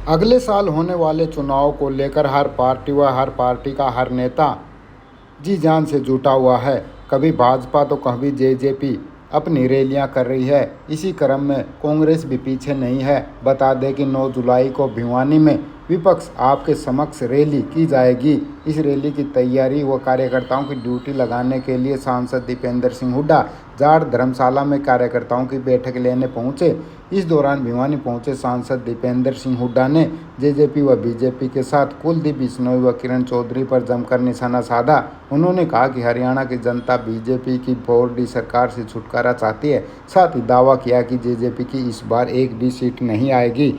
अगले साल होने वाले चुनाव को लेकर हर पार्टी व हर पार्टी का हर नेता जी जान से जुटा हुआ है। कभी भाजपा तो कभी जेजेपी अपनी रैलियां कर रही है। इसी क्रम में कांग्रेस भी पीछे नहीं है। बता दें कि 9 जुलाई को भिवानी में विपक्ष आपके समक्ष रैली की जाएगी। इस रैली की तैयारी व कार्यकर्ताओं की ड्यूटी लगाने के लिए सांसद दीपेंद्र सिंह हुड्डा जाट धर्मशाला में कार्यकर्ताओं की बैठक लेने पहुंचे। इस दौरान भिवानी पहुंचे सांसद दीपेंद्र सिंह हुड्डा ने जेजेपी व बीजेपी के साथ कुलदीप बिश्नोई व किरण चौधरी पर जमकर निशाना साधा। उन्होंने कहा कि हरियाणा की जनता बीजेपी की 4D सरकार से छुटकारा चाहती है। साथ ही दावा किया कि जेजेपी की इस बार एक भी सीट नहीं आएगी।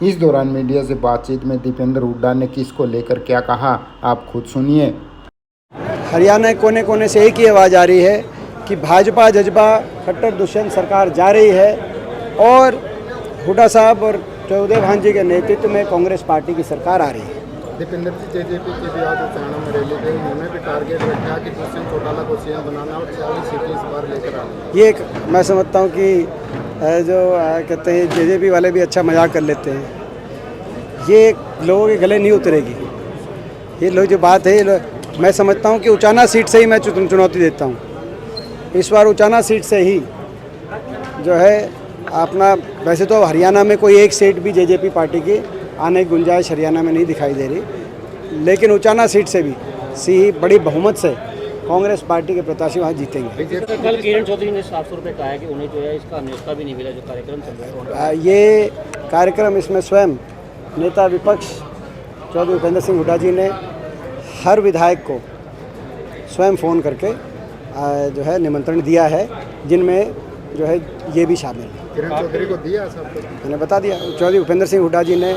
इस दौरान मीडिया से बातचीत में दीपेंद्र हुड्डा ने किसको लेकर क्या कहा, आप खुद सुनिए। हरियाणा कोने कोने से एक ही आवाज़ आ रही है कि भाजपा जज्बा खट्टर दुष्यंत सरकार जा रही है और हुड्डा साहब और चौधरी भांजी के नेतृत्व में कांग्रेस पार्टी की सरकार आ रही है। दीपेंद्र जी, जेजेपी की भी आज हरियाणा में रैली गई, उन्होंने भी टारगेट रखा कि दुष्यंत चौटाला को सीएम बनाना और 40 सीटें इस बार लेकर आना। ये मैं समझता हूँ कि जो कहते हैं जेजेपी वाले भी अच्छा मजाक कर लेते हैं। ये लोगों के गले नहीं उतरेगी। ये लोग जो बात है, मैं समझता हूँ कि उचाना सीट से ही मैं चुनौती देता हूँ। इस बार उचाना सीट से ही जो है अपना, वैसे तो हरियाणा में कोई एक सीट भी जेजेपी पार्टी की आने की गुंजाइश हरियाणा में नहीं दिखाई दे रही, लेकिन उचाना सीट से भी बड़ी बहुमत से कांग्रेस पार्टी के प्रत्याशी वहाँ जीतेंगे। कल किरण चौधरी ने 700 रुपये कहा है कि उन्हें जो है इसका न्योता भी नहीं मिला जो कार्यक्रम चल रहा है। ये कार्यक्रम, इसमें स्वयं नेता विपक्ष चौधरी भूपेंद्र सिंह हुड्डा जी ने हर विधायक को स्वयं फ़ोन करके जो है निमंत्रण दिया है, जिनमें जो है ये भी शामिल है। किरण चौधरी को दिया सबको, मैंने बता दिया। चौधरी भूपेंद्र सिंह हुड्डा जी ने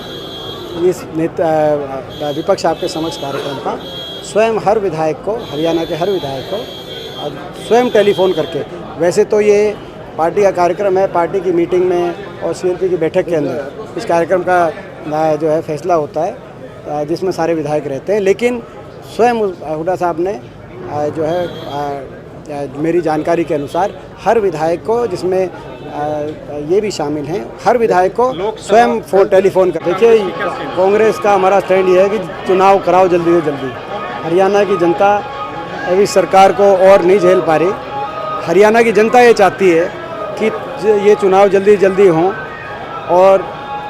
इस नेता विपक्ष आपके समक्ष कार्यक्रम का स्वयं हर विधायक को, हरियाणा के हर विधायक को स्वयं टेलीफोन करके, वैसे तो ये पार्टी का कार्यक्रम है, पार्टी की मीटिंग में और CLP की बैठक के अंदर इस कार्यक्रम का जो है फैसला होता है, जिसमें सारे विधायक रहते हैं, लेकिन स्वयं हुड्डा साहब ने जो है मेरी जानकारी के अनुसार हर विधायक को, जिसमें ये भी शामिल हैं, हर विधायक को स्वयं टेलीफोन कर। देखिए, कांग्रेस का हमारा स्टैंड ये है कि चुनाव कराओ जल्दी से जल्दी। हरियाणा की जनता अभी सरकार को और नहीं झेल पा रही। हरियाणा की जनता ये चाहती है कि ये चुनाव जल्दी जल्दी हों और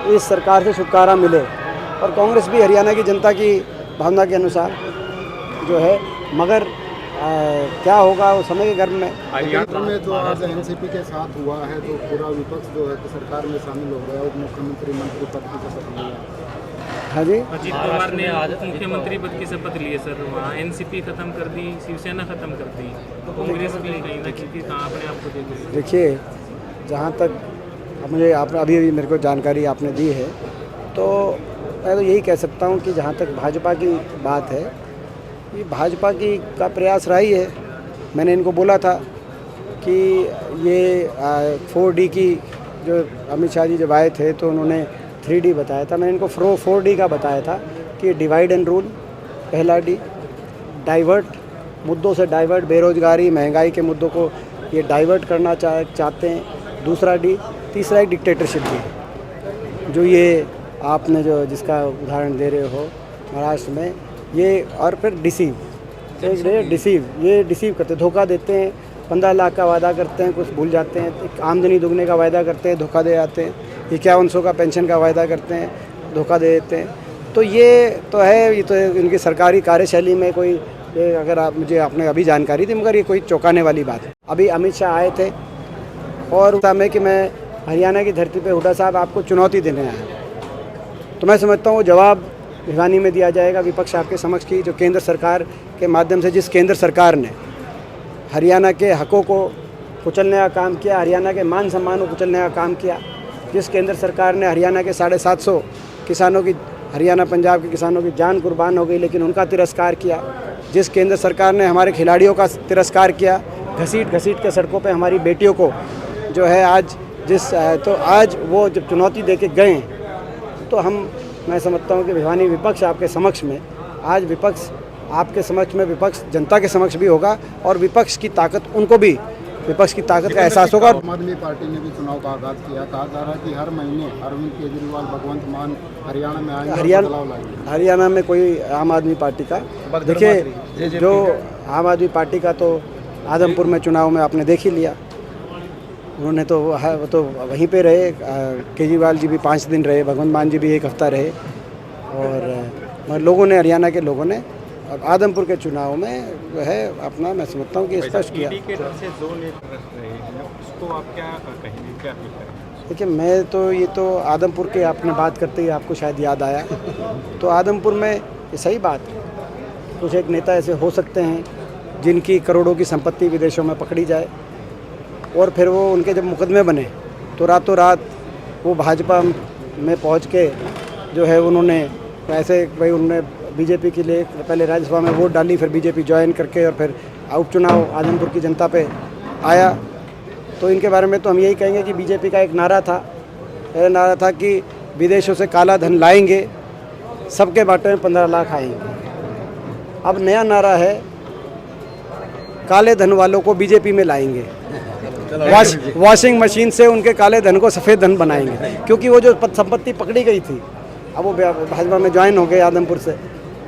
इस सरकार से छुटकारा मिले, और कांग्रेस भी हरियाणा की जनता की भावना के अनुसार जो है, मगर क्या होगा वो समय के गर्भ में। हरियाणा में जो आज एनसीपी के साथ हुआ है, जो पूरा विपक्ष जो है तो सरकार में शामिल हो गया, उप मुख्यमंत्री मंत्री पद की शपथ लिया। हाँ जी, अजीत पवार ने आज मुख्यमंत्री पद की शपथ ली है सर। वहाँ एनसीपी खत्म कर दी, शिवसेना खत्म कर दी, तो कांग्रेस भी कहीं ना कहीं कहाँ अपने आप को देख। देखिए, जहाँ तक मुझे आपने अभी मेरे को जानकारी आपने दी है, तो मैं तो यही कह सकता हूँ कि जहाँ तक भाजपा की बात है, ये भाजपा की का प्रयास रहा ही है। मैंने इनको बोला था कि ये 4D की, जो अमित शाह जी जब आए थे तो उन्होंने 3D बताया था। मैंने इनको 4D का बताया था कि डिवाइड एंड रूल, पहला D, डाइवर्ट, मुद्दों से डाइवर्ट, बेरोजगारी महंगाई के मुद्दों को ये डाइवर्ट करना चाहते हैं। दूसरा D, तीसरा एक डिक्टेटरशिप दी, जो ये आपने जो जिसका उदाहरण दे रहे हो महाराष्ट्र में, ये, और फिर डिसीव ये डिसीव करते, धोखा देते हैं। 15 लाख का वादा करते हैं, कुछ भूल जाते हैं। आमदनी दुगने का वादा करते हैं, धोखा दे जाते हैं। 5100 का पेंशन का वादा करते हैं, धोखा दे देते हैं। तो ये तो है, ये तो इनकी सरकारी कार्यशैली में कोई, अगर आप मुझे आपने अभी जानकारी दी, मगर ये कोई चौंकाने वाली बात है। अभी अमित शाह आए थे और में कि मैं हरियाणा की धरती पे हुड्डा साहब आपको चुनौती देने आया, तो मैं समझता हूँ जवाब भिवानी में दिया जाएगा विपक्ष आपके समक्ष की, जो केंद्र सरकार के माध्यम से, जिस केंद्र सरकार ने हरियाणा के हकों को कुचलने का काम किया, हरियाणा के मान सम्मान को कुचलने का काम किया, जिस केंद्र सरकार ने हरियाणा के 750 किसानों की, हरियाणा पंजाब के किसानों की जान कुर्बान हो गई लेकिन उनका तिरस्कार किया, जिस केंद्र सरकार ने हमारे खिलाड़ियों का तिरस्कार किया, घसीट घसीट के सड़कों पे हमारी बेटियों को जो है आज तो आज वो जब चुनौती दे के गए, तो मैं समझता हूँ कि भिवानी विपक्ष आपके समक्ष में, आज विपक्ष आपके समक्ष में, विपक्ष जनता के समक्ष भी होगा, और विपक्ष की ताकत उनको भी विपक्ष की ताकत का एहसास होगा। आम आदमी पार्टी ने भी चुनाव का आगाज किया, कहा जा रहा है कि हर महीने अरविंद केजरीवाल, भगवंत मान हरियाणा में आएंगे और बदलाव लाएंगे। हरियाणा में कोई आम आदमी पार्टी का, देखिए जो आम आदमी पार्टी का तो आदमपुर में चुनाव में आपने देख ही लिया, उन्होंने तो वो तो वहीं पे रहे। केजरीवाल जी भी 5 दिन रहे, भगवंत मान जी भी 1 हफ्ता रहे, और लोगों ने, हरियाणा के लोगों ने अब आदमपुर के चुनाव में जो है अपना, मैं समझता हूँ कि स्पष्ट किया। उसको आप क्या कहेंगे, क्या फील करेंगे? देखिए मैं तो ये तो आदमपुर के आपने बात करते ही आपको शायद याद आया, तो आदमपुर में ये सही बात है, कुछ एक नेता ऐसे हो सकते हैं जिनकी करोड़ों की संपत्ति विदेशों में पकड़ी जाए और फिर वो उनके जब मुकदमे बने तो रातों रात वो भाजपा में पहुंच के जो है उन्होंने ऐसे, भाई उन्होंने बीजेपी के लिए पहले राज्यसभा में वोट डाली, फिर बीजेपी ज्वाइन करके और फिर उपचुनाव आदमपुर की जनता पे आया। तो इनके बारे में तो हम यही कहेंगे कि बीजेपी का एक नारा था कि विदेशों से काला धन लाएंगे, सबके बाटे में 15 लाख आएंगे। अब नया नारा है, काले धन वालों को बीजेपी में लाएंगे, वॉशिंग मशीन से उनके काले धन को सफ़ेद धन बनाएंगे, क्योंकि वो जो संपत्ति पकड़ी गई थी अब वो भाजपा में ज्वाइन हो गए आदमपुर से।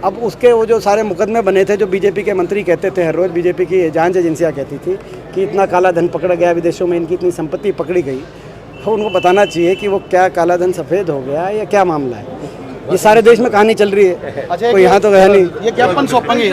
अब उसके वो जो सारे मुकदमे बने थे, जो बीजेपी के मंत्री कहते थे हर रोज़, बीजेपी की जांच एजेंसियाँ कहती थी कि इतना काला धन पकड़ा गया विदेशों में, इनकी इतनी संपत्ति पकड़ी गई, तो उनको बताना चाहिए कि वो क्या काला धन सफ़ेद हो गया या क्या मामला है। ये सारे देश में कहानी चल रही है, कोई यहाँ तो गया नहीं। ये ज्ञापन सौंपेंगे